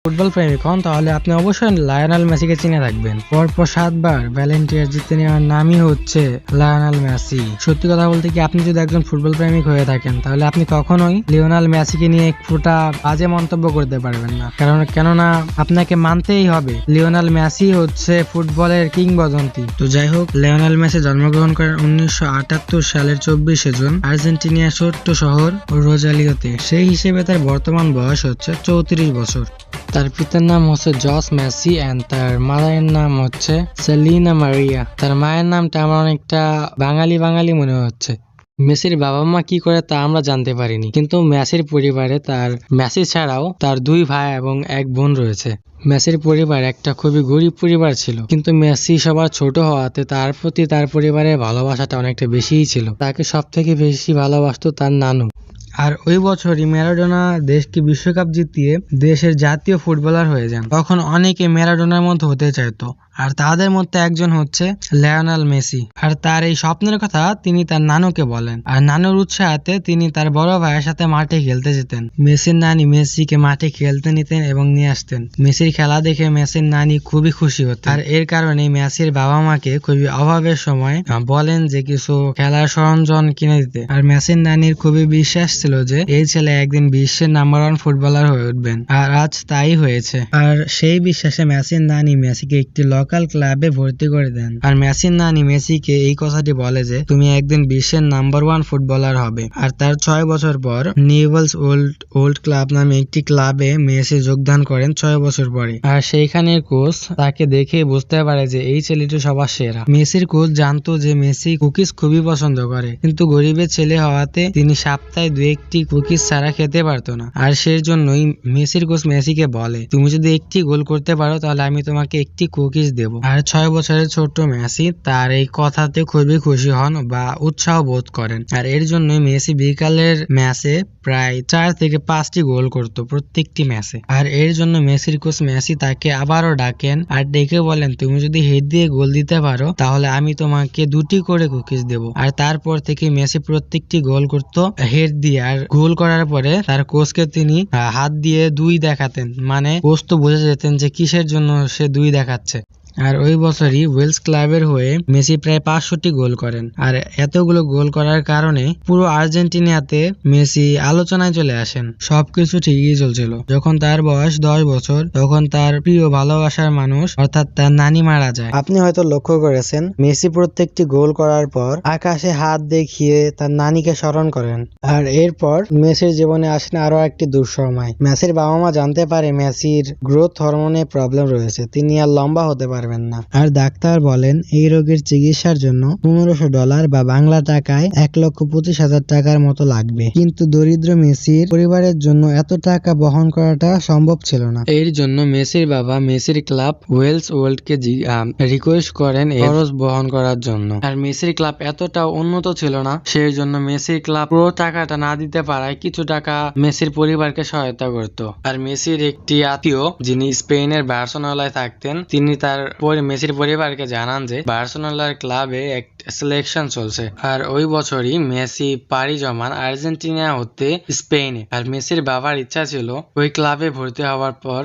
Football প্রেমিক হন তাহলে আপনি অবশ্যই লায়নেল মেসিকে চিনে থাকবেন। পরপর 7 বার ভ্যালেন্টিয়ার জিতে নেওয়ার নামই হচ্ছে লায়নেল মেসি। সত্যি কথা বলতে কি, আপনি যদি একজন ফুটবল প্রেমিক হয়ে থাকেন তাহলে আপনি কখনোই লিওনেল মেসিকে নিয়ে এক ফোঁটা বাজে মন্তব্য করতে পারবেন না। কেননা আপনাকে মানতেই হবে লিওনেল মেসি হচ্ছে ফুটবলের কিংবদন্তি। তো যাই হোক, লিওনেল মেসি জন্মগ্রহণ করেন 1978 সালের 24শে জুন আর্জেন্টিনার ছোট্ট শহর রোজালিওতে। সেই হিসেবে তার বর্তমান বয়স হচ্ছে 34 বছর। তার পিতার নাম হচ্ছে জস মেসি এন্ড তার মায়ের নাম হচ্ছে সেলিনা মারিয়া। তার মায়ের নামটা আমার অনেকটা বাঙালি বাঙালি মনে হচ্ছে। মেসির বাবা মা কি করে তা আমরা জানতে পারিনি, কিন্তু মেসির পরিবারে তার মেসি ছাড়াও তার 2 ভাই এবং 1 বোন রয়েছে। মেসির পরিবার একটা খুবই গরিব পরিবার ছিল, কিন্তু মেসি সবার ছোট হওয়াতে তার প্রতি তার পরিবারের ভালোবাসাটা অনেকটা বেশিই ছিল। তাকে সব থেকে বেশি ভালোবাসতো তার নানু। আর ওই বছরই ম্যারাডোনা দেশকে বিশ্বকাপ জিতিয়ে দেশের জাতীয় ফুটবলার হয়ে যান। তখন অনেকে ম্যারাডোনার মতো হতে চাইতো, আর তাদের মধ্যে একজন হচ্ছে লিওনেল মেসি। আর তার এই স্বপ্নের কথা তিনি তার নানুকে বলেন, আর নানুর উৎসাহাতে তিনি তার বড় ভাইয়ের সাথে মাঠে খেলতে যেতেন। মেসির নানি মেসিকে মাঠে খেলতে নিতেন এবং নিয়ে আসতেন। মেসির খেলা দেখে মেসির নানি খুবই খুশি হতেন, আর এর কারণে মেসির বাবা মাকে খুবই অভাবের সময় বলেন যে কিছু খেলার সরঞ্জাম কিনে দিতে। আর মেসির নানির খুবই বিশ্বাস ছিল যে এই ছেলে একদিন বিশ্বের নাম্বার 1 ফুটবলার হয়ে উঠবেন, আর আজ তাই হয়েছে। আর সেই বিশ্বাসে মেসির নানি মেসিকে একটি লোকাল ক্লাবে ভর্তি করে দেন। আর মেসির নানি মেসিকে এই কথাটি বলে যে তুমি একদিন বিশ্বের নাম্বার 1 ফুটবলার হবে। আর তার 6 বছর পর নিউয়েলস ওল্ড ক্লাব নামে একটি ক্লাবে মেসি যোগদান করেন 6 বছর পরে। আর সেইখানের কোচ তাকে দেখে বুঝতে পারে যে এই ছেলেটি সবার সেরা। মেসির কোচ জানতো যে মেসি কুকিজ খুবই পছন্দ করে, কিন্তু গরিবের ছেলে হওয়াতে তিনি সপ্তাহে 2-1টি কুকিজ ছাড়া খেতে পারতো না। আর সেই জন্যই মেসির কোচ মেসিকে বলে, তুমি যদি একটি গোল করতে পারো তাহলে আমি তোমাকে একটি কুকিজ দেব। আর 6 বছরের ছোট্ট মেসি তার এই কথাতে খুবই খুশি হন বা উৎসাহ বোধ করেন। আর এর জন্যই মেসি বিকালের ম্যাচে প্রায় 4 থেকে 5টি গোল করত প্রত্যেকটি ম্যাচে। আর এর জন্য মেসির কোচ মেসি তাকে আবারও ডাকেন আর ডেকে বলেন, তুমি যদি হেড দিয়ে গোল দিতে পারো তাহলে আমি তোমাকে 2টি করে কুকিজ দেব। আর তারপর থেকে মেসি প্রত্যেকটি গোল করত হেড দিয়ে। আর গোল করার পরে তার কোচকে তিনি হাত দিয়ে 2 দেখাতেন, মানে কোচ তো বুঝে যেতেন যে কিসের জন্য সে 2 দেখাচ্ছে। আর ওই বছরই ওয়েলস ক্লাবের হয়ে মেসি প্রায় 500টি গোল করেন। আর এতগুলো গোল করার কারণে পুরো আর্জেন্টিনাতে মেসি আলোচনায় চলে আসেন। সবকিছু ঠিকই চলছিল। যখন তার বয়স 10 বছর তখন তার প্রিয় ভালোবাসার মানুষ অর্থাৎ তার নানি মারা যায়। আপনি হয়তো লক্ষ্য করেছেন মেসি প্রত্যেকটি গোল করার পর আকাশে হাত দেখিয়ে তার নানিকে স্মরণ করেন। আর এরপর মেসির জীবনে আসেন আরো একটি দুঃসময়। মেসির বাবা মা জানতে পারে মেসির গ্রোথ হরমোনে প্রবলেম রয়েছে, তিনি আর লম্বা হতে পারবেন না। আর ডাক্তার বলেন এই রোগের চিকিৎসার জন্য $1500 বা বাংলা টাকায় 1,25,000 টাকার মতো লাগবে। কিন্তু দরিদ্র মেসির পরিবারের জন্য এত টাকা বহন করাটা সম্ভব ছিল না। এর জন্য মেসির বাবা মেসির ক্লাব ওয়েলস ওয়ার্ল্ডকে রিকোয়েস্ট করেন এই খরচ বহন করার জন্য। আর মেসির ক্লাব এতটা উন্নত ছিল না, সেই জন্য মেসির ক্লাব পুরো টাকাটা না দিতে পারায় কিছু টাকা মেসির পরিবারকে সহায়তা করত। আর মেসির একটি আত্মীয় যিনি স্পেনের বার্সেলোনায় থাকতেন, তিনি তার মেসির পরিবারকে জানান যে বার্সেলোনার ক্লাবে একটা সিলেকশন চলছে। আর ওই বছরই মেসি পাড়ি জমান আর্জেন্টিনা হতে স্পেনে। আর মেসির বাবার ইচ্ছা ছিল ওই ক্লাবে ভর্তি হওয়ার পর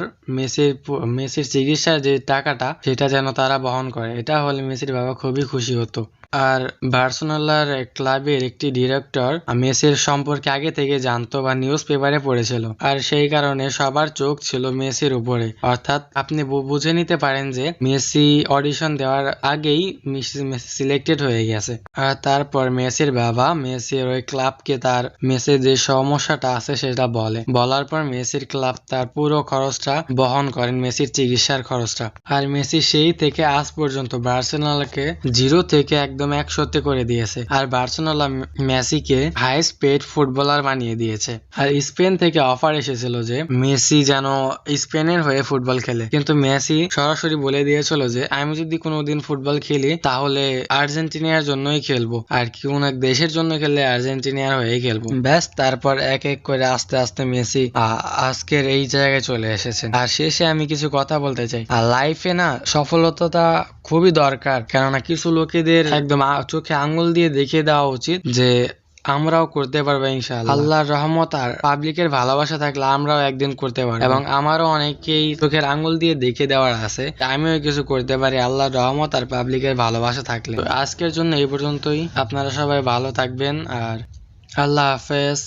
মেসির চিকিৎসার যে টাকাটা সেটা যেন তারা বহন করে। এটা হলে মেসির বাবা খুবই খুশি হতো। আর বার্সেলোনার ক্লাবের একটি ডিরেক্টর মেসির সম্পর্কে আগে থেকে জানতো বা নিউজ পেপারে পড়েছিল। আর সেই কারণে সবার চোখ ছিল মেসির উপরে। অর্থাৎ আপনি বুঝে নিতে পারেন যে মেসি অডিশন দেওয়ার আগেই মেসি সিলেক্টেড হয়ে গেছে। আর তারপর মেসির বাবা মেসির ওই ক্লাবকে তার মেসির যে সমস্যাটা আছে সেটা বলার পর মেসির ক্লাব তার পুরো খরচটা বহন করেন, মেসির চিকিৎসার খরচটা। আর মেসি সেই থেকে আজ পর্যন্ত বার্সেলোনাকে 0 থেকে একদম 100তে করে দিয়েছে। আর বার্সেলোনা মেসিকে হাইস্ট পেড ফুটবলার বানিয়ে দিয়েছে। আর স্পেন থেকে অফার এসেছিল যে মেসি যেন স্পেনের হয়ে ফুটবল খেলে, কিন্তু মেসি সরাসরি বলে দিয়েছিল যে আমি যদি কোনোদিন ফুটবল খেলি তাহলে আর্জেন্টিনার জন্যই খেলবো, আর কোন এক দেশের জন্য খেললে আর্জেন্টিনার হয়ে খেলবো। ব্যাস, তারপর এক এক করে আস্তে আস্তে মেসি আজকের এই জায়গায় চলে এসেছে। আর শেষে আমি কিছু কথা বলতে চাই, আর লাইফে না সফলতাটা খুবই দরকার, কেননা কিছু লোকেদের একদম চোখে আঙ্গুল দিয়ে দেখিয়ে দেওয়া উচিত যে আমরাও করতে পারবো ইনশাআল্লাহ। আল্লাহর রহমত আর পাবলিকের ভালোবাসা থাকলে আমরাও একদিন করতে পারবো, এবং আমারও অনেকেই চোখের আঙ্গুল দিয়ে দেখে দেওয়ার আছে, আমিও কিছু করতে পারি আল্লাহর রহমত আর পাবলিকের ভালোবাসা থাকলে। তো আজকের জন্য এই পর্যন্তই। আপনারা সবাই ভালো থাকবেন আর আল্লাহ হাফেজ।